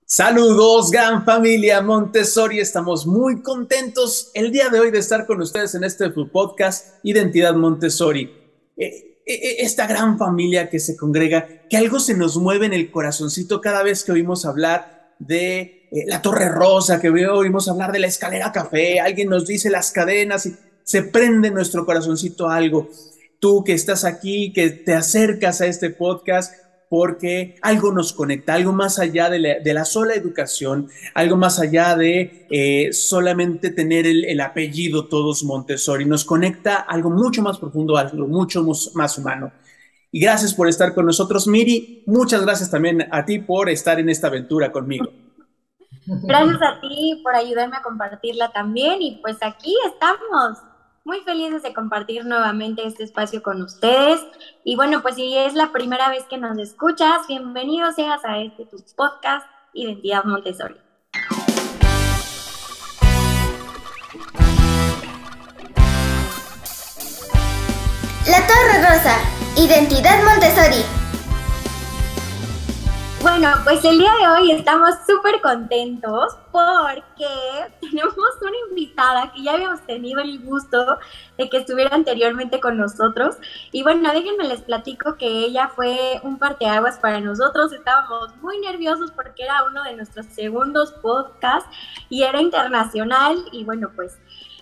Saludos, gran familia Montessori. Estamos muy contentos el día de hoy de estar con ustedes en este podcast Identidad Montessori. Esta gran familia que se congrega, que algo se nos mueve en el corazoncito cada vez que oímos hablar de la Torre Rosa, que oímos hablar de la escalera café, alguien nos dice las cadenas y se prende en nuestro corazoncito algo. Tú que estás aquí, que te acercas a este podcast, porque algo nos conecta, algo más allá de la sola educación, algo más allá de solamente tener el apellido todos Montessori, nos conecta algo mucho más profundo, algo mucho más humano. Y gracias por estar con nosotros, Miri. Muchas gracias también a ti por estar en esta aventura conmigo. Gracias a ti por ayudarme a compartirla también y pues aquí estamos muy felices de compartir nuevamente este espacio con ustedes. Y bueno, pues si es la primera vez que nos escuchas, bienvenido seas a este tu podcast Identidad Montessori. La Torre Rosa, Identidad Montessori. Bueno, pues el día de hoy estamos súper contentos porque tenemos una invitada que ya habíamos tenido el gusto de que estuviera anteriormente con nosotros. Y bueno, déjenme les platico que ella fue un parteaguas para nosotros. Estábamos muy nerviosos porque era uno de nuestros segundos podcasts y era internacional. Y bueno, pues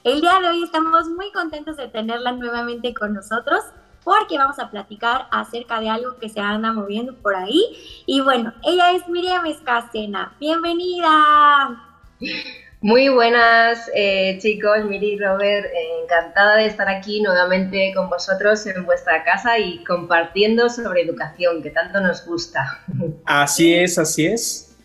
el día de hoy estamos muy contentos de tenerla nuevamente con nosotros, porque vamos a platicar acerca de algo que se anda moviendo por ahí. Y bueno, ella es Miriam Escacena. ¡Bienvenida! Muy buenas, chicos, Miri y Robert. Encantada de estar aquí nuevamente con vosotros en vuestra casa y compartiendo sobre educación, que tanto nos gusta. Así es, así es.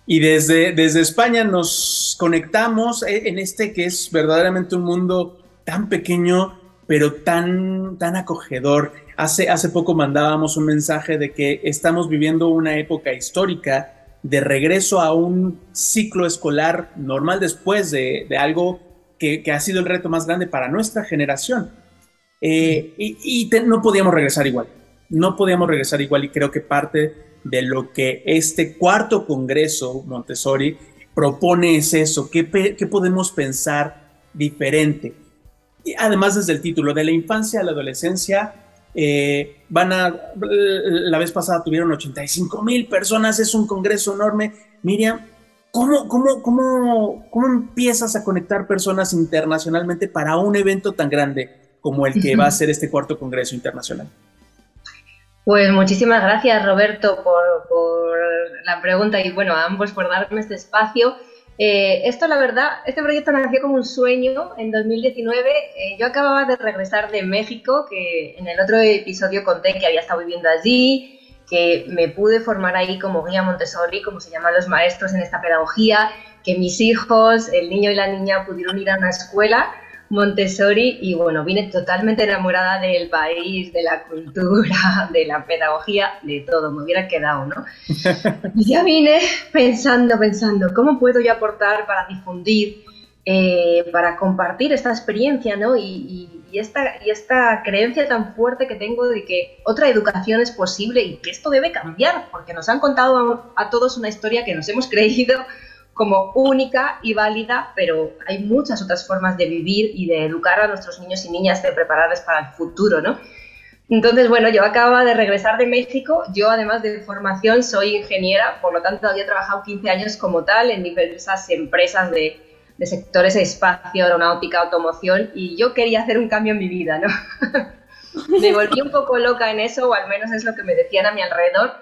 Y desde España nos conectamos en este que es verdaderamente un mundo tan pequeño, pero tan acogedor. Hace poco mandábamos un mensaje de que estamos viviendo una época histórica de regreso a un ciclo escolar normal después de algo que ha sido el reto más grande para nuestra generación. No podíamos regresar igual. No podíamos regresar igual, y creo que parte de lo que este cuarto Congreso Montessori propone es eso. ¿Qué podemos pensar diferente? Además, desde el título, de la infancia a la adolescencia, la vez pasada tuvieron 85,000 personas, es un congreso enorme. Miriam, ¿cómo empiezas a conectar personas internacionalmente para un evento tan grande como el que va a ser este cuarto congreso internacional? Pues muchísimas gracias, Roberto, por la pregunta y bueno, a ambos por darme este espacio. Esto, la verdad, este proyecto nació como un sueño en 2019. Yo acababa de regresar de México, que en el otro episodio conté que había estado viviendo allí, que me pude formar ahí como guía Montessori, como se llaman los maestros en esta pedagogía, que mis hijos, el niño y la niña, pudieron ir a una escuela Montessori y bueno, vine totalmente enamorada del país, de la cultura, de la pedagogía, de todo, me hubiera quedado, ¿no? Y ya vine pensando, ¿cómo puedo yo aportar para difundir, para compartir esta experiencia, ¿no? Y esta creencia tan fuerte que tengo de que otra educación es posible y que esto debe cambiar, porque nos han contado a todos una historia que nos hemos creído como única y válida, pero hay muchas otras formas de vivir y de educar a nuestros niños y niñas, de prepararles para el futuro, ¿no? Entonces, bueno, yo acababa de regresar de México. Yo, además de formación, soy ingeniera, por lo tanto, había trabajado 15 años como tal en diversas empresas de sectores de espacio, aeronáutica, automoción, y yo quería hacer un cambio en mi vida, ¿no? Me volví un poco loca en eso, o al menos es lo que me decían a mi alrededor,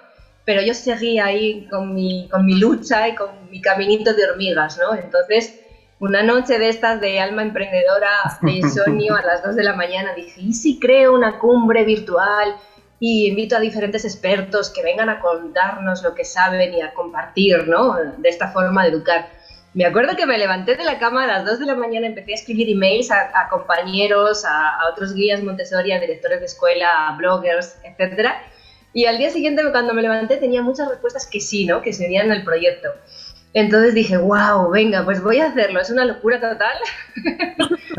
pero yo seguía ahí con mi lucha y con mi caminito de hormigas, ¿no? Entonces, una noche de estas de alma emprendedora, de insomnio, a las 2 de la mañana, dije, ¿y si creo una cumbre virtual y invito a diferentes expertos que vengan a contarnos lo que saben y a compartir, ¿no? De esta forma de educar. Me acuerdo que me levanté de la cama a las 2 de la mañana, empecé a escribir emails a compañeros, a otros guías Montessori, a directores de escuela, a bloggers, etcétera. Y al día siguiente, cuando me levanté, tenía muchas respuestas que sí, ¿no? Que se unían al proyecto. Entonces dije, wow, venga, pues voy a hacerlo. Es una locura total,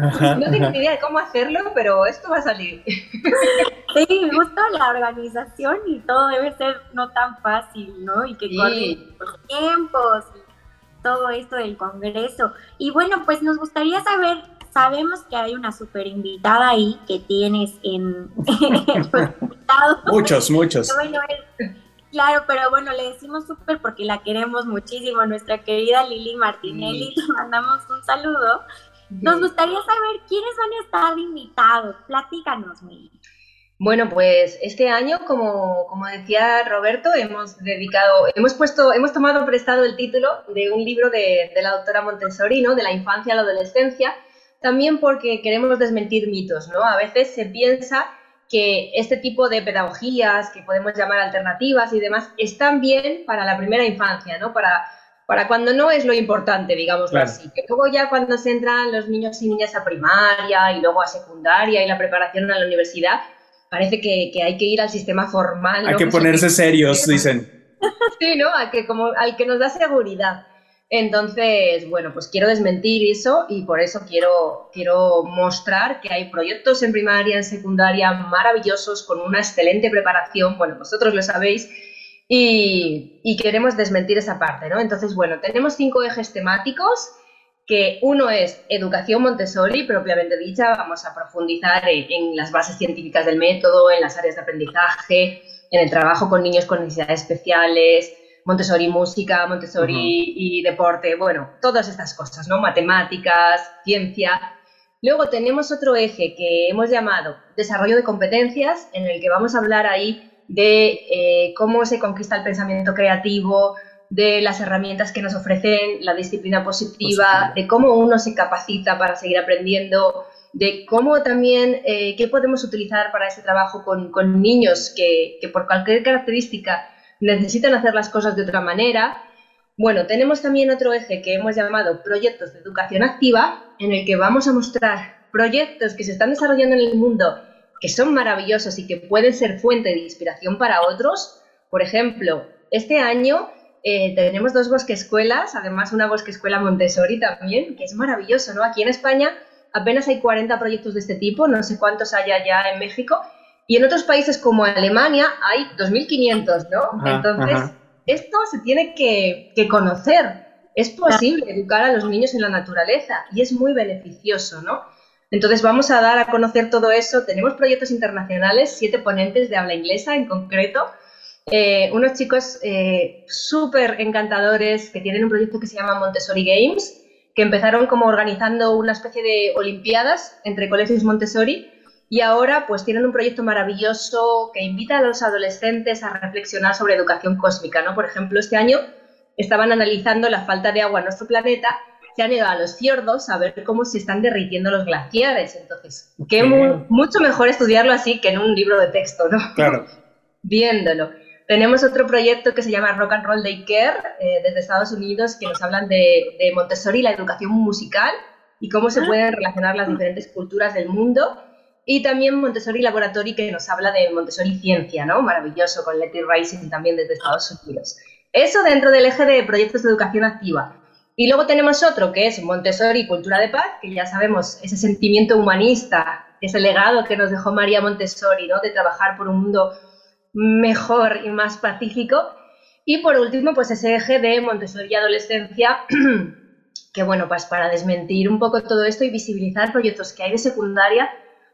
Ajá, No tengo ajá. ni idea de cómo hacerlo, pero esto va a salir. Sí, justo la organización y todo debe ser no tan fácil, ¿no? Y que coordinen Sí. los tiempos y todo esto del Congreso. Y bueno, pues nos gustaría saber, sabemos que hay una super invitada ahí que tienes en pues, invitado. Muchos, muchos. Bueno, claro, pero bueno, le decimos súper porque la queremos muchísimo, nuestra querida Lili Martinelli, te mandamos un saludo. Nos gustaría saber quiénes van a estar invitados. Platícanos, Lili. Bueno, pues este año, como decía Roberto, hemos tomado prestado el título de un libro de la doctora Montessori, ¿no? De la infancia a la adolescencia, también porque queremos desmentir mitos, ¿no? A veces se piensa que este tipo de pedagogías, que podemos llamar alternativas y demás, están bien para la primera infancia, ¿no? Para cuando no es lo importante, digámoslo Claro. así. Que luego ya cuando se entran los niños y niñas a primaria y luego a secundaria y la preparación a la universidad, parece que hay que ir al sistema formal, Hay ¿no? que ponerse serios, dicen. Sí, ¿no? Al que nos da seguridad. Entonces, bueno, pues quiero desmentir eso y por eso quiero mostrar que hay proyectos en primaria, en secundaria maravillosos con una excelente preparación, bueno, vosotros lo sabéis, y queremos desmentir esa parte, ¿no? Entonces, bueno, tenemos 5 ejes temáticos, que uno es educación Montessori, propiamente dicha, vamos a profundizar en las bases científicas del método, en las áreas de aprendizaje, en el trabajo con niños con necesidades especiales, Montessori música, Montessori y deporte, bueno, todas estas cosas, ¿no? Matemáticas, ciencia. Luego tenemos otro eje que hemos llamado desarrollo de competencias, en el que vamos a hablar ahí de cómo se conquista el pensamiento creativo, de las herramientas que nos ofrecen la disciplina positiva, de cómo uno se capacita para seguir aprendiendo, de cómo también, qué podemos utilizar para ese trabajo con niños que por cualquier característica necesitan hacer las cosas de otra manera. Bueno, tenemos también otro eje que hemos llamado proyectos de educación activa, en el que vamos a mostrar proyectos que se están desarrollando en el mundo que son maravillosos y que pueden ser fuente de inspiración para otros. Por ejemplo, este año tenemos 2 bosquescuelas, además una bosquescuela Montessori también, que es maravilloso, ¿no? Aquí en España apenas hay 40 proyectos de este tipo, no sé cuántos haya ya en México, y en otros países como Alemania hay 2.500, ¿no? Entonces, esto se tiene que conocer. Es posible educar a los niños en la naturaleza y es muy beneficioso, ¿no? Entonces vamos a dar a conocer todo eso. Tenemos proyectos internacionales, 7 ponentes de habla inglesa en concreto, unos chicos súper encantadores que tienen un proyecto que se llama Montessori Games, que empezaron como organizando una especie de olimpiadas entre colegios Montessori y ahora pues tienen un proyecto maravilloso que invita a los adolescentes a reflexionar sobre educación cósmica, ¿no? Por ejemplo, este año estaban analizando la falta de agua en nuestro planeta, se han ido a los fiordos a ver cómo se están derritiendo los glaciares. Entonces, que mucho mejor estudiarlo así que en un libro de texto, ¿no? Claro. Viéndolo. Tenemos otro proyecto que se llama Rock and Roll Daycare, desde Estados Unidos, que nos hablan de Montessori, la educación musical y cómo se pueden relacionar las diferentes culturas del mundo. Y también Montessori Laboratory, que nos habla de Montessori Ciencia, ¿no? Maravilloso, con Letty Rising también desde Estados Unidos. Eso dentro del eje de proyectos de educación activa. Y luego tenemos otro que es Montessori Cultura de Paz, que ya sabemos, ese sentimiento humanista, ese legado que nos dejó María Montessori, ¿no? De trabajar por un mundo mejor y más pacífico. Y por último, pues ese eje de Montessori y adolescencia, que bueno, pues para desmentir un poco todo esto y visibilizar proyectos que hay de secundaria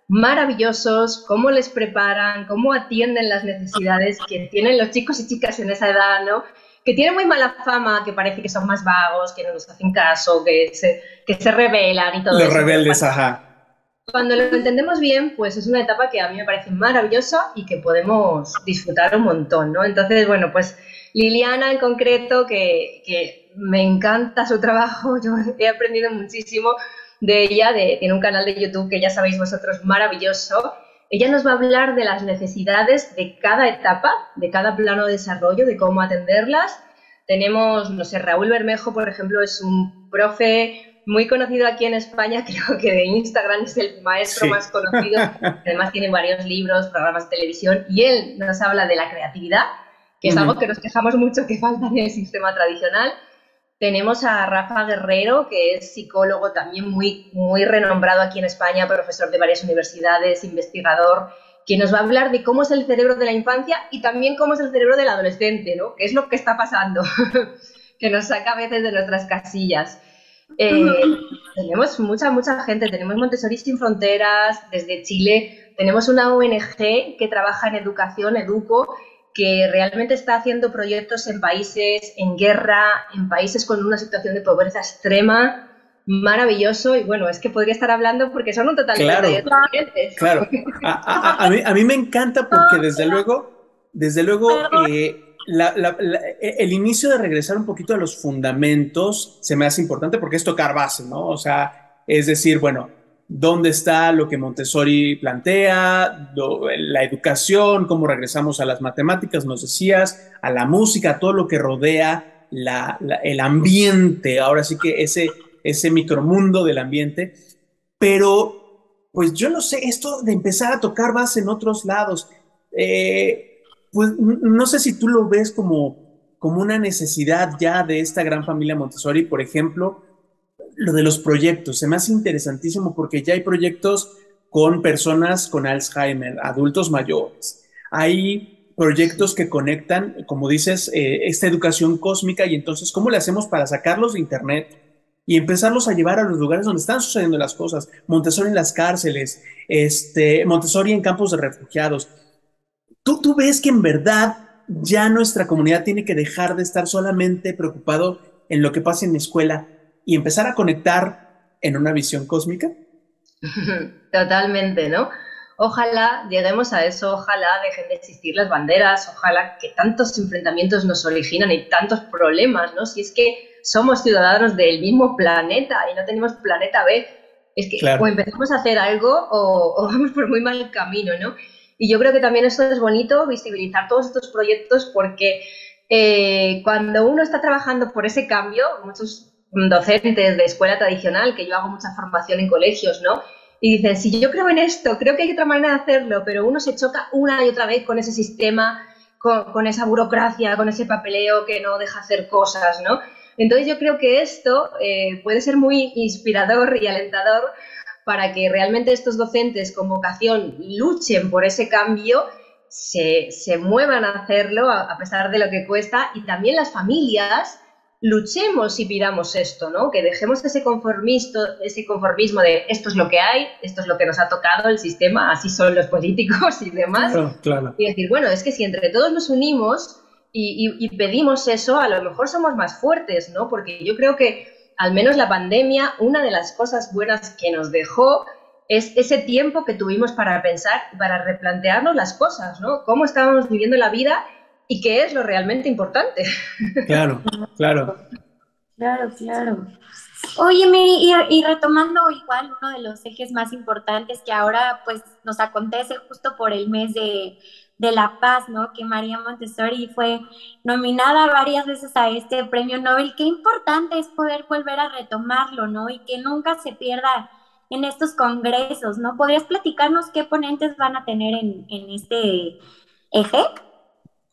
maravillosos, cómo les preparan, cómo atienden las necesidades que tienen los chicos y chicas en esa edad, ¿no? Que tienen muy mala fama, que parece que son más vagos, que no nos hacen caso, que se rebelan y todo eso. Los rebeldes, ajá. Cuando lo entendemos bien, pues es una etapa que a mí me parece maravillosa y que podemos disfrutar un montón, ¿no? Entonces, bueno, pues Liliana en concreto, que me encanta su trabajo, yo he aprendido muchísimo de ella, tiene un canal de YouTube que ya sabéis vosotros maravilloso. Ella nos va a hablar de las necesidades de cada etapa, de cada plano de desarrollo, de cómo atenderlas. Tenemos, no sé, Raúl Bermejo, por ejemplo, es un profe muy conocido aquí en España, creo que de Instagram es el maestro más conocido, además tiene varios libros, programas de televisión, y él nos habla de la creatividad, que es algo que nos quejamos mucho que falta en el sistema tradicional. tenemos a Rafa Guerrero, que es psicólogo también muy renombrado aquí en España, profesor de varias universidades, investigador, que nos va a hablar de cómo es el cerebro de la infancia y también cómo es el cerebro del adolescente, ¿no? ¿Qué es lo que está pasando? Que nos saca a veces de nuestras casillas. Tenemos mucha gente, tenemos Montessori Sin Fronteras, desde Chile, tenemos una ONG que trabaja en educación, Educo, que realmente está haciendo proyectos en países en guerra, en países con una situación de pobreza extrema, maravilloso, y bueno, es que podría estar hablando porque son un total de proyectos diferentes. Claro, a mí me encanta porque desde luego, el inicio de regresar un poquito a los fundamentos se me hace importante porque es tocar base, ¿no? O sea, es decir, bueno, ¿dónde está lo que Montessori plantea? La educación, cómo regresamos a las matemáticas, nos decías, a la música, todo lo que rodea el ambiente, ahora sí que ese micromundo del ambiente, pero pues yo no sé, esto de empezar a tocar base en otros lados, pues no sé si tú lo ves como una necesidad ya de esta gran familia Montessori, por ejemplo, lo de los proyectos, se me hace interesantísimo porque ya hay proyectos con personas con Alzheimer, adultos mayores. Hay proyectos que conectan, como dices, esta educación cósmica y entonces, ¿cómo le hacemos para sacarlos de internet y empezarlos a llevar a los lugares donde están sucediendo las cosas? Montessori en las cárceles, Montessori en campos de refugiados. ¿Tú ves que en verdad ya nuestra comunidad tiene que dejar de estar solamente preocupado en lo que pasa en la escuela y empezar a conectar en una visión cósmica? Totalmente, ¿no? Ojalá lleguemos a eso, ojalá dejen de existir las banderas, ojalá que tantos enfrentamientos nos originan y tantos problemas, ¿no? Si es que somos ciudadanos del mismo planeta y no tenemos planeta B, es que claro, o empezamos a hacer algo o vamos por muy mal camino, ¿no? Y yo creo que también esto es bonito, visibilizar todos estos proyectos porque cuando uno está trabajando por ese cambio, muchos docentes de escuela tradicional, que yo hago mucha formación en colegios, ¿no? Y dicen, si yo creo en esto, creo que hay otra manera de hacerlo, pero uno se choca una y otra vez con ese sistema, con esa burocracia, con ese papeleo que no deja hacer cosas, ¿no? Entonces yo creo que esto puede ser muy inspirador y alentador para que realmente estos docentes con vocación luchen por ese cambio, se muevan a hacerlo a pesar de lo que cuesta, y también las familias luchemos y pidamos esto, ¿no? Que dejemos ese conformismo de esto es lo que hay, esto es lo que nos ha tocado el sistema, así son los políticos y demás. Claro. Y decir, bueno, es que si entre todos nos unimos y pedimos eso, a lo mejor somos más fuertes, ¿no? Porque yo creo que al menos la pandemia, una de las cosas buenas que nos dejó es ese tiempo que tuvimos para pensar, para replantearnos las cosas, ¿no? Cómo estábamos viviendo la vida y qué es lo realmente importante. Claro. Oye, Mary, y retomando igual uno de los ejes más importantes que ahora pues nos acontece justo por el mes de la paz, ¿no? Que María Montessori fue nominada varias veces a este premio Nobel. Qué importante es poder volver a retomarlo, ¿no? Y que nunca se pierda en estos congresos, ¿no? ¿Podrías platicarnos qué ponentes van a tener en este eje?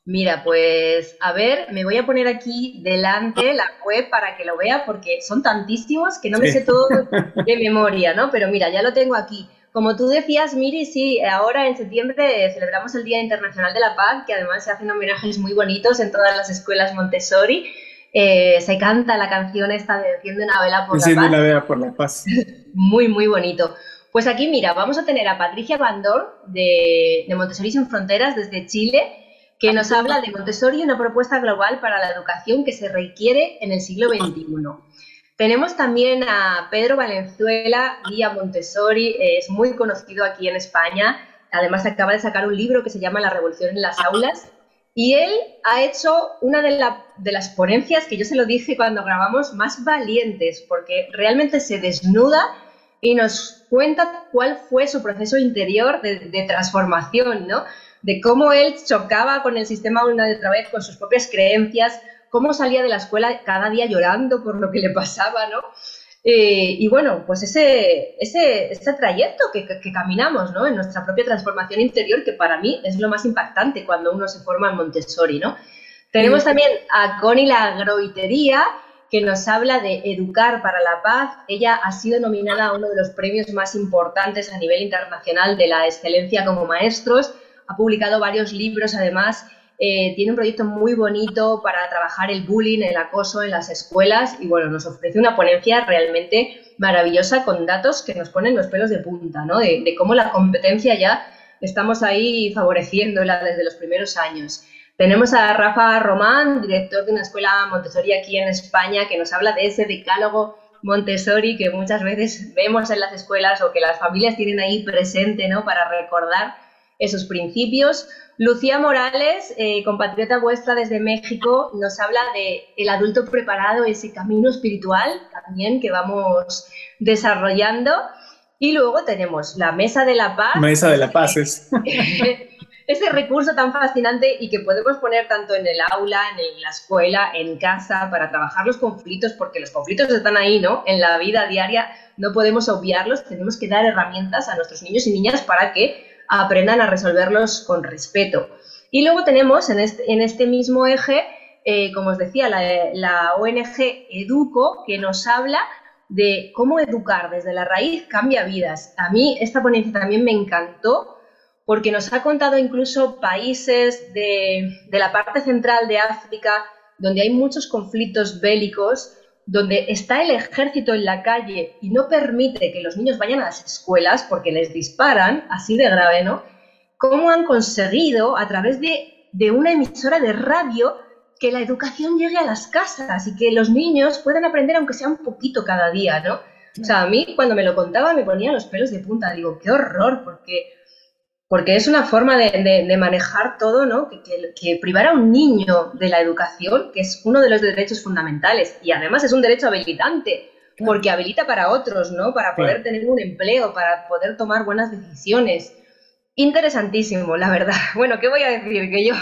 Mira, pues, a ver, me voy a poner aquí delante la web para que lo vea, porque son tantísimos que no me sé todo de memoria, ¿no? Pero mira, ya lo tengo aquí. Como tú decías, Miri, sí, ahora en septiembre celebramos el Día Internacional de la Paz, que además se hacen homenajes muy bonitos en todas las escuelas Montessori. Se canta la canción esta de Enciende una vela por la paz. Enciende una vela por la paz. Muy, muy bonito. Pues aquí, mira, vamos a tener a Patricia Bandor de Montessori Sin Fronteras desde Chile, que nos habla de Montessori, una propuesta global para la educación que se requiere en el siglo XXI. Tenemos también a Pedro Valenzuela, guía Montessori, es muy conocido aquí en España, además acaba de sacar un libro que se llama La revolución en las aulas, y él ha hecho una de las ponencias que yo se lo dije cuando grabamos, más valientes, porque realmente se desnuda y nos cuenta cuál fue su proceso interior de transformación, ¿no? De cómo él chocaba con el sistema una y otra vez, con sus propias creencias, cómo salía de la escuela cada día llorando por lo que le pasaba, ¿no? Y bueno, pues ese trayecto que caminamos, ¿no? En nuestra propia transformación interior, que para mí es lo más impactante cuando uno se forma en Montessori, ¿no? Tenemos también a Connie la Groitería, que nos habla de educar para la paz. Ella ha sido nominada a uno de los premios más importantes a nivel internacional de la excelencia como maestros, ha publicado varios libros además, tiene un proyecto muy bonito para trabajar el bullying, el acoso en las escuelas y bueno, nos ofrece una ponencia realmente maravillosa con datos que nos ponen los pelos de punta, ¿no? De cómo la competencia ya estamos ahí favoreciéndola desde los primeros años. Tenemos a Rafa Román, director de una escuela Montessori aquí en España, que nos habla de ese decálogo Montessori que muchas veces vemos en las escuelas o que las familias tienen ahí presente, ¿no? Para recordar esos principios. Lucía Morales, compatriota vuestra desde México, nos habla de el adulto preparado, ese camino espiritual también que vamos desarrollando. Y luego tenemos la Mesa de la Paz. Mesa de la Paz es. Ese recurso tan fascinante y que podemos poner tanto en el aula, en la escuela, en casa, para trabajar los conflictos, porque los conflictos están ahí, ¿no? En la vida diaria no podemos obviarlos, tenemos que dar herramientas a nuestros niños y niñas para que aprendan a resolverlos con respeto. Y luego tenemos en este mismo eje, como os decía, la ONG Educo, que nos habla de cómo educar desde la raíz cambia vidas. A mí esta ponencia también me encantó porque nos ha contado incluso países de la parte central de África donde hay muchos conflictos bélicos, donde está el ejército en la calle y no permite que los niños vayan a las escuelas porque les disparan, así de grave, ¿no? Cómo han conseguido, a través de una emisora de radio, que la educación llegue a las casas y que los niños puedan aprender aunque sea un poquito cada día, ¿no? O sea, a mí cuando me lo contaba me ponía los pelos de punta. Digo, qué horror, porque es una forma de manejar todo, ¿no? Que privar a un niño de la educación, que es uno de los derechos fundamentales, y además es un derecho habilitante, porque habilita para otros, ¿no? Para poder tener un empleo, para poder tomar buenas decisiones. Interesantísimo, la verdad. Bueno, ¿qué voy a decir? Que yo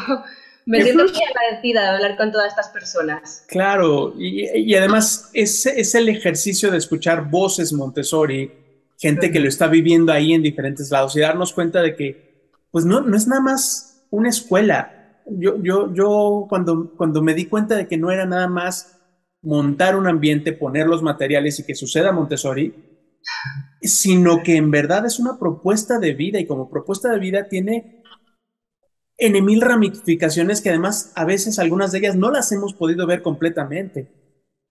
me siento muy agradecida de hablar con todas estas personas. Claro, y además es el ejercicio de escuchar voces Montessori, gente que lo está viviendo ahí en diferentes lados y darnos cuenta de que pues no es nada más una escuela. Yo cuando me di cuenta de que no era nada más montar un ambiente, poner los materiales y que suceda Montessori, sino que en verdad es una propuesta de vida y como propuesta de vida tiene N mil ramificaciones que además a veces algunas de ellas no las hemos podido ver completamente.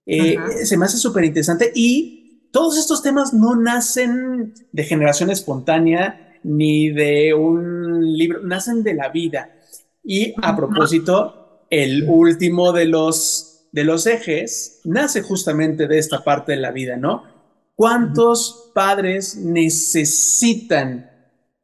Se me hace súper interesante y todos estos temas no nacen de generación espontánea ni de un libro, nacen de la vida. Y a propósito, el último de los ejes nace justamente de esta parte de la vida, ¿no? ¿Cuántos padres necesitan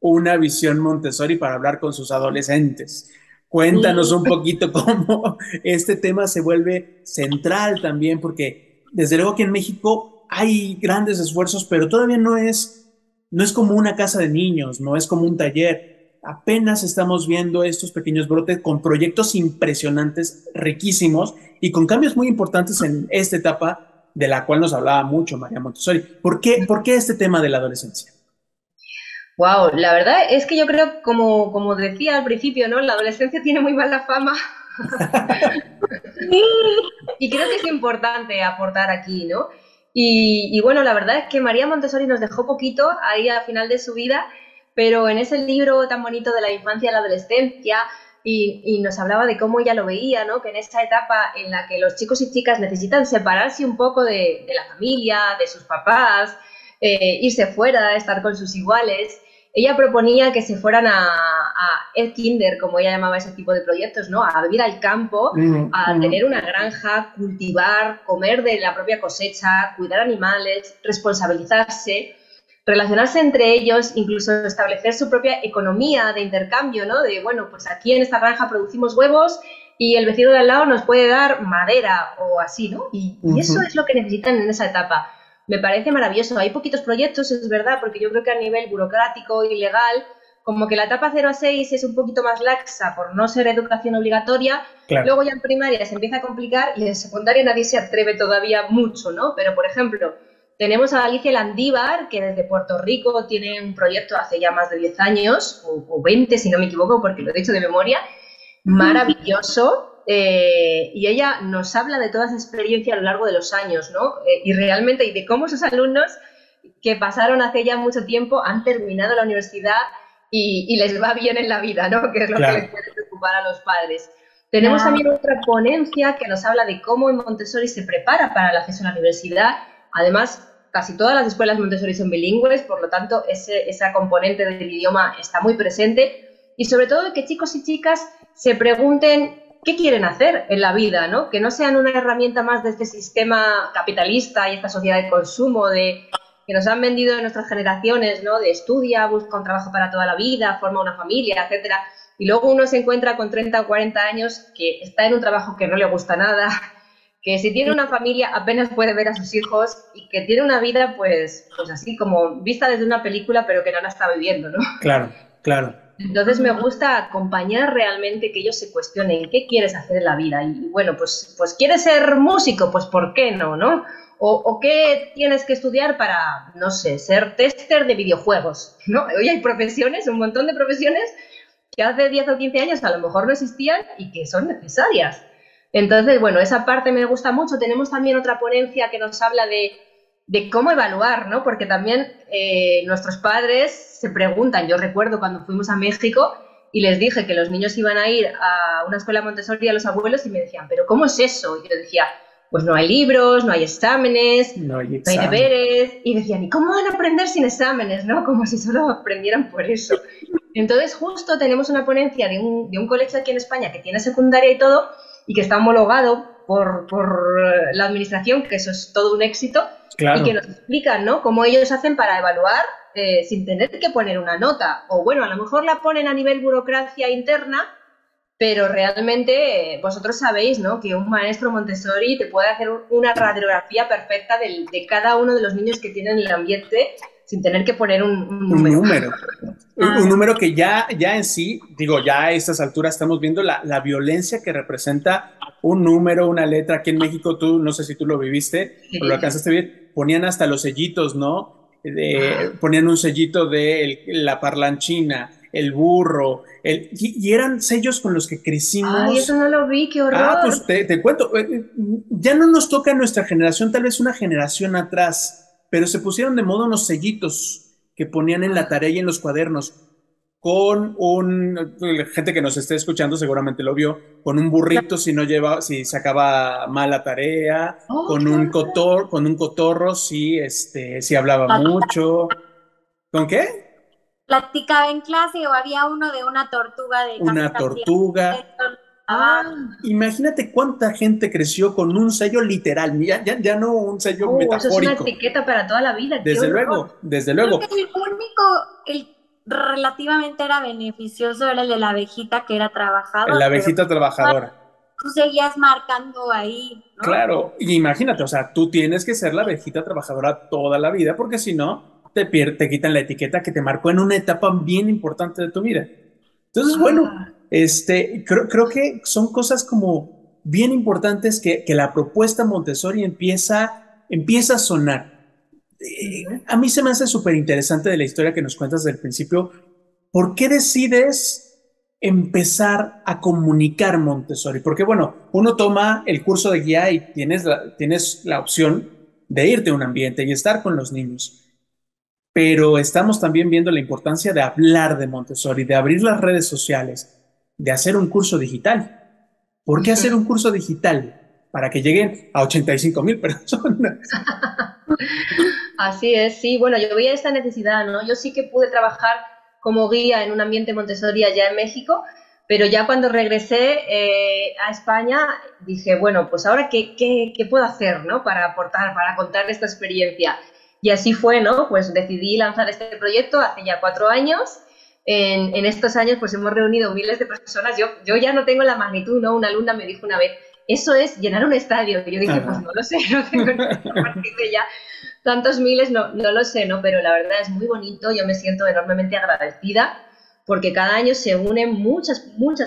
una visión Montessori para hablar con sus adolescentes? Cuéntanos un poquito cómo este tema se vuelve central también, porque desde luego que en México hay grandes esfuerzos, pero todavía no es como una casa de niños, no es como un taller. Apenas estamos viendo estos pequeños brotes con proyectos impresionantes, riquísimos y con cambios muy importantes en esta etapa de la cual nos hablaba mucho María Montessori. ¿Por qué este tema de la adolescencia? Wow, la verdad es que yo creo, como decía al principio, ¿no? La adolescencia tiene muy mala fama. Y creo que es importante aportar aquí, ¿no? Y bueno, la verdad es que María Montessori nos dejó poquito ahí al final de su vida, pero en ese libro tan bonito de la infancia y la adolescencia, y nos hablaba de cómo ella lo veía, ¿no? Que en esta etapa en la que los chicos y chicas necesitan separarse un poco de la familia, de sus papás, irse fuera, estar con sus iguales. Ella proponía que se fueran a el kinder, como ella llamaba ese tipo de proyectos, ¿no? A vivir al campo, a tener una granja, cultivar, comer de la propia cosecha, cuidar animales, responsabilizarse, relacionarse entre ellos, incluso establecer su propia economía de intercambio, ¿no? De, bueno, pues aquí en esta granja producimos huevos y el vecino de al lado nos puede dar madera o así, ¿no? Y eso es lo que necesitan en esa etapa. Me parece maravilloso. Hay poquitos proyectos, es verdad, porque yo creo que a nivel burocrático y legal, como que la etapa 0 a 6 es un poquito más laxa por no ser educación obligatoria, claro. Luego ya en primaria se empieza a complicar y en secundaria nadie se atreve todavía mucho, ¿no? Pero, por ejemplo, tenemos a Alicia Landívar, que desde Puerto Rico tiene un proyecto hace ya más de 10 años, o 20 si no me equivoco, porque lo he dicho de memoria, maravilloso, y ella nos habla de toda esa experiencia a lo largo de los años, ¿no? Y realmente, y de cómo sus alumnos que pasaron hace ya mucho tiempo han terminado la universidad y les va bien en la vida, ¿no? Que es lo que les puede preocupar a los padres. Tenemos también otra ponencia que nos habla de cómo en Montessori se prepara para el acceso a la universidad. Además, casi todas las escuelas Montessori son bilingües, por lo tanto, esa componente del idioma está muy presente. Y sobre todo que chicos y chicas se pregunten qué quieren hacer en la vida, ¿no? Que no sean una herramienta más de este sistema capitalista y esta sociedad de consumo que nos han vendido en nuestras generaciones, ¿no? De estudia, busca un trabajo para toda la vida, forma una familia, etcétera. Y luego uno se encuentra con 30 o 40 años que está en un trabajo que no le gusta nada, que si tiene una familia apenas puede ver a sus hijos y que tiene una vida pues así como vista desde una película pero que no la está viviendo, ¿no? Claro, claro. Entonces me gusta acompañar realmente que ellos se cuestionen qué quieres hacer en la vida y bueno, pues ¿quieres ser músico? Pues ¿por qué no, no? O qué tienes que estudiar para, no sé, ser tester de videojuegos, ¿no? Hoy hay profesiones, un montón de profesiones que hace 10 o 15 años a lo mejor no existían y que son necesarias. Entonces, bueno, esa parte me gusta mucho. Tenemos también otra ponencia que nos habla de cómo evaluar, ¿no? Porque también nuestros padres se preguntan. Yo recuerdo cuando fuimos a México y les dije que los niños iban a ir a una escuela Montessori a los abuelos y me decían, ¿pero cómo es eso? Y yo decía, pues no hay libros, no hay exámenes, no hay deberes. Y decían, ¿y cómo van a aprender sin exámenes, no? Como si solo aprendieran por eso. Entonces, justo tenemos una ponencia de un colegio aquí en España que tiene secundaria y todo, y que está homologado por la administración, que eso es todo un éxito, claro. Y que nos explican, ¿no? Cómo ellos hacen para evaluar sin tener que poner una nota. O bueno, a lo mejor la ponen a nivel burocracia interna, pero realmente vosotros sabéis, ¿no? Que un maestro Montessori te puede hacer una radiografía perfecta de cada uno de los niños que tienen el ambiente sin tener que poner un número. Un número que ya en sí, digo, ya a estas alturas estamos viendo la violencia que representa un número, una letra. Aquí en México, tú, no sé si tú lo viviste, sí. O lo alcanzaste a ver, ponían hasta los sellitos, ¿no? Ponían un sellito de la parlanchina, el burro, y eran sellos con los que crecimos. Ay, eso no lo vi, qué horror. Pues te cuento, ya no nos toca a nuestra generación, tal vez una generación atrás, pero se pusieron de moda unos sellitos que ponían en la tarea y en los cuadernos con gente que nos esté escuchando seguramente lo vio, con un burrito si sacaba mala tarea, con un cotorro si hablaba mucho. ¿Con qué? Platicaba en clase o había uno de una tortuga de una tortuga. Imagínate cuánta gente creció con un sello literal, ya no un sello metafórico. Eso es una etiqueta para toda la vida. Desde luego. Creo que el relativamente era beneficioso era el de la abejita que era trabajadora. La abejita trabajadora. Tú seguías marcando ahí, ¿no? Claro, y imagínate, o sea, tú tienes que ser la abejita trabajadora toda la vida, porque si no, te quitan la etiqueta que te marcó en una etapa bien importante de tu vida. Entonces, bueno, creo que son cosas como bien importantes que la propuesta Montessori empieza a sonar. A mí se me hace súper interesante de la historia que nos cuentas desde el principio. ¿Por qué decides empezar a comunicar Montessori? Porque, bueno, uno toma el curso de guía y tienes la opción de irte a un ambiente y estar con los niños. Pero estamos también viendo la importancia de hablar de Montessori, de abrir las redes sociales, de hacer un curso digital. ¿Por qué hacer un curso digital? Para que lleguen a 85,000 personas. Así es, sí. Bueno, yo veía esta necesidad, ¿no? Yo sí que pude trabajar como guía en un ambiente Montessori allá en México, pero ya cuando regresé a España dije, bueno, pues ahora ¿qué puedo hacer, ¿no? Para aportar, para contar esta experiencia. Y así fue, ¿no? Pues decidí lanzar este proyecto hace ya 4 años. En estos años pues hemos reunido miles de personas. Yo ya no tengo la magnitud, ¿no? Una alumna me dijo una vez, eso es llenar un estadio. Y yo dije, pues no lo sé, no tengo ni a partir de ya tantos miles, no lo sé, ¿no? Pero la verdad es muy bonito, yo me siento enormemente agradecida porque cada año se unen muchas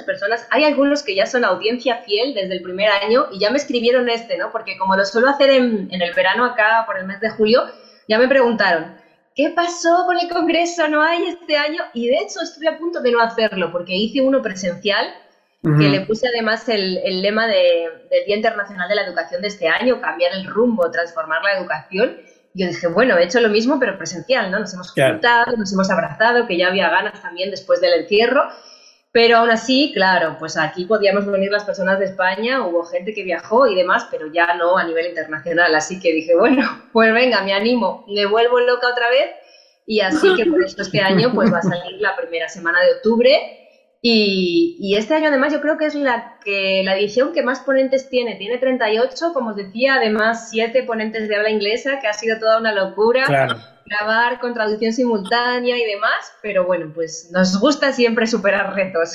personas. Hay algunos que ya son audiencia fiel desde el primer año y ya me escribieron ¿no? Porque como lo suelo hacer en el verano acá por el mes de julio, ya me preguntaron, ¿qué pasó con el congreso? ¿No hay este año? Y de hecho estuve a punto de no hacerlo porque hice uno presencial que le puse además el lema del Día Internacional de la Educación de este año, cambiar el rumbo, transformar la educación. Y yo dije, bueno, he hecho lo mismo, pero presencial, ¿no? Nos hemos juntado, nos hemos abrazado, que ya había ganas también después del encierro. Pero aún así, claro, pues aquí podíamos venir las personas de España, hubo gente que viajó y demás, pero ya no a nivel internacional. Así que dije, bueno, pues venga, me animo, me vuelvo loca otra vez. Y así que por eso este año pues va a salir la primera semana de octubre. Y este año además yo creo que es la edición que más ponentes tiene 38, como os decía, además 7 ponentes de habla inglesa, que ha sido toda una locura, grabar con traducción simultánea y demás, pero bueno, pues nos gusta siempre superar retos.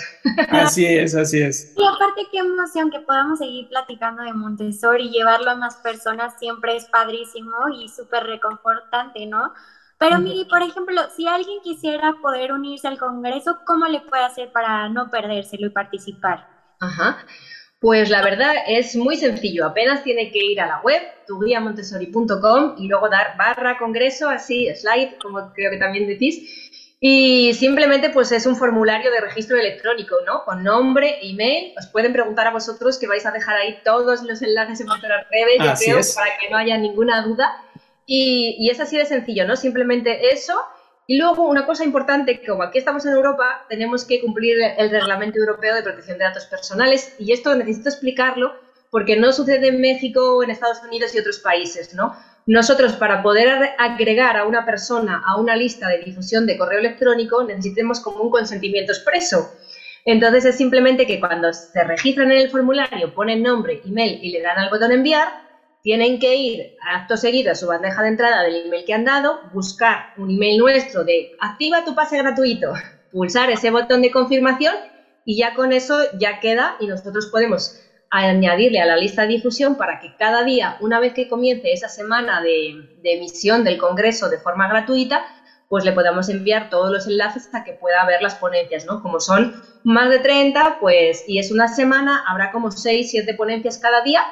Así es, así es. Y aparte qué emoción que podamos seguir platicando de Montessori y llevarlo a más personas siempre es padrísimo y súper reconfortante, ¿no? Pero Miri, por ejemplo, si alguien quisiera poder unirse al congreso, ¿cómo le puede hacer para no perdérselo y participar? Ajá. Pues la verdad es muy sencillo, apenas tiene que ir a la web, tuguiamontessori.com y luego dar /congreso, así, slide, como creo que también decís, y simplemente pues es un formulario de registro electrónico, ¿no? Con nombre, email, os pueden preguntar a vosotros que vais a dejar ahí todos los enlaces en vuestras redes, yo creo, para que no haya ninguna duda. Y es así de sencillo, ¿no? Simplemente eso. Y luego una cosa importante, que como aquí estamos en Europa, tenemos que cumplir el Reglamento Europeo de Protección de Datos Personales y esto necesito explicarlo porque no sucede en México o en Estados Unidos y otros países, ¿no? Nosotros para poder agregar a una persona a una lista de difusión de correo electrónico necesitamos como un consentimiento expreso. Entonces es simplemente que cuando se registran en el formulario, ponen nombre, email y le dan al botón enviar, tienen que ir acto seguido a su bandeja de entrada del email que han dado, buscar un email nuestro de activa tu pase gratuito, pulsar ese botón de confirmación y ya con eso ya queda y nosotros podemos añadirle a la lista de difusión para que cada día, una vez que comience esa semana de emisión del congreso de forma gratuita, pues le podamos enviar todos los enlaces hasta que pueda ver las ponencias, ¿no? Como son más de 30, pues, y es una semana, habrá como 6, 7 ponencias cada día,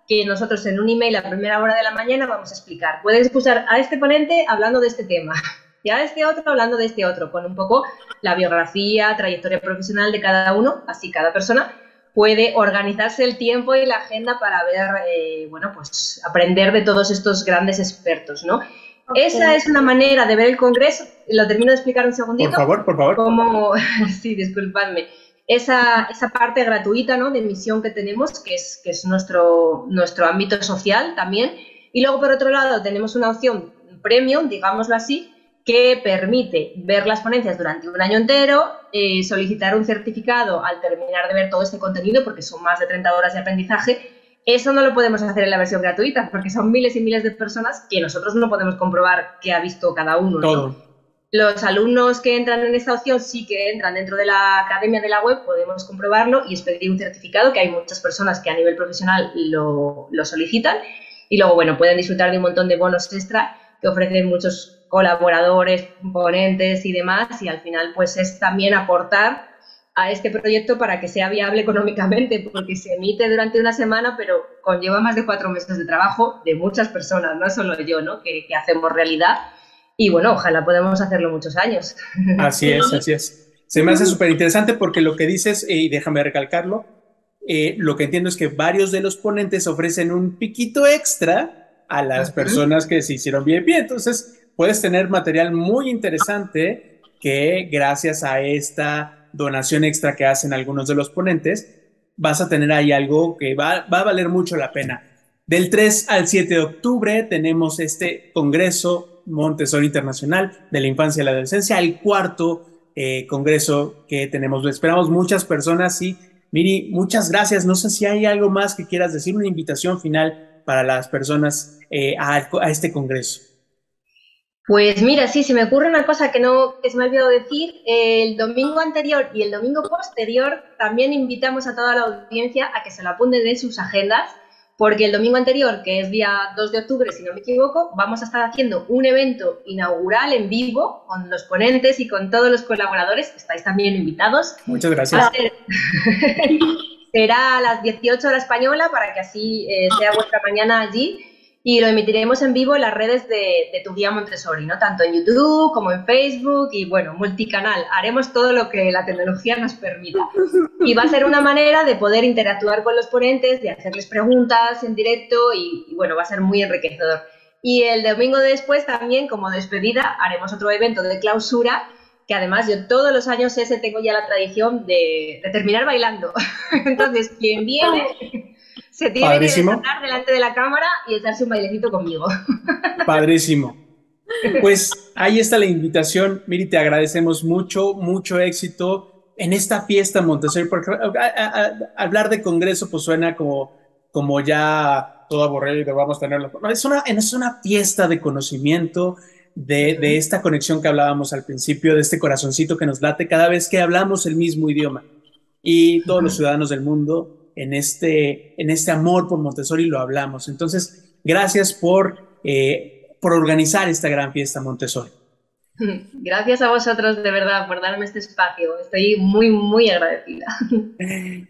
que nosotros en un email a primera hora de la mañana vamos a explicar. Puedes pulsar a este ponente hablando de este tema y a este otro hablando de este otro, con un poco la biografía, trayectoria profesional de cada uno, así cada persona puede organizarse el tiempo y la agenda para ver, bueno, pues aprender de todos estos grandes expertos, ¿no? Okay. Esa es una manera de ver el congreso. Lo termino de explicar un segundito. Por favor. Como, sí, disculpadme. Esa parte gratuita, ¿no?, de emisión que tenemos, que es nuestro ámbito social también. Y luego, por otro lado, tenemos una opción premium, digámoslo así, que permite ver las ponencias durante un año entero, solicitar un certificado al terminar de ver todo este contenido, porque son más de 30 horas de aprendizaje. Eso no lo podemos hacer en la versión gratuita, porque son miles y miles de personas que nosotros no podemos comprobar qué ha visto cada uno, ¿no? Todo. Los alumnos que entran en esta opción sí que entran dentro de la academia de la web, podemos comprobarlo y expedir un certificado, que hay muchas personas que a nivel profesional lo solicitan. Y luego, bueno, pueden disfrutar de un montón de bonos extra que ofrecen muchos colaboradores, ponentes y demás. Y al final, pues es también aportar a este proyecto para que sea viable económicamente, porque se emite durante una semana, pero conlleva más de 4 meses de trabajo de muchas personas, no solo yo, ¿no?, que hacemos realidad. Y bueno, ojalá podamos hacerlo muchos años. Así es. Se me hace súper interesante porque lo que dices, y déjame recalcarlo, lo que entiendo es que varios de los ponentes ofrecen un piquito extra a las personas que se hicieron VIP. Entonces, puedes tener material muy interesante que gracias a esta donación extra que hacen algunos de los ponentes, vas a tener ahí algo que va a valer mucho la pena. Del 3 al 7 de octubre tenemos este Congreso Montessori Internacional de la Infancia y la Adolescencia, el cuarto congreso que tenemos. Esperamos muchas personas y Miri, muchas gracias. No sé si hay algo más que quieras decir, una invitación final para las personas a este congreso. Pues mira, sí, se me ocurre una cosa que se me ha olvidado decir. El domingo anterior y el domingo posterior también invitamos a toda la audiencia a que se lo apunten en sus agendas, porque el domingo anterior, que es día 2 de octubre, si no me equivoco, vamos a estar haciendo un evento inaugural en vivo con los ponentes y con todos los colaboradores. Estáis también invitados. Muchas gracias. Será a las 18 horas española para que así sea vuestra mañana allí. y lo emitiremos en vivo en las redes de Tu Guía Montessori, ¿no? Tanto en YouTube como en Facebook y, bueno, multicanal. Haremos todo lo que la tecnología nos permita. Y va a ser una manera de poder interactuar con los ponentes, de hacerles preguntas en directo y bueno, va a ser muy enriquecedor. Y el domingo después también, como despedida, haremos otro evento de clausura, que además yo todos los años tengo ya la tradición de terminar bailando. Entonces, quien viene se tiene que sentar delante de la cámara y echarse un bailecito conmigo. Padrísimo. Pues ahí está la invitación. Miri, te agradecemos mucho éxito en esta fiesta Montessori, porque hablar de congreso pues suena como ya todo aburrido y vamos a tenerlo. Es una fiesta de conocimiento, de esta conexión que hablábamos al principio, de este corazoncito que nos late cada vez que hablamos el mismo idioma. Y todos los ciudadanos del mundo en este amor por Montessori lo hablamos. Entonces, gracias por organizar esta gran fiesta Montessori. Gracias a vosotros, de verdad, por darme este espacio. Estoy muy agradecida.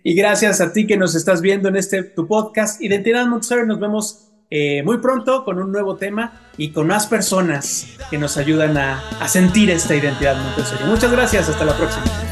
Y gracias a ti que nos estás viendo en tu podcast Identidad Montessori. Nos vemos muy pronto con un nuevo tema y con más personas que nos ayudan a sentir esta identidad Montessori. Muchas gracias, hasta la próxima.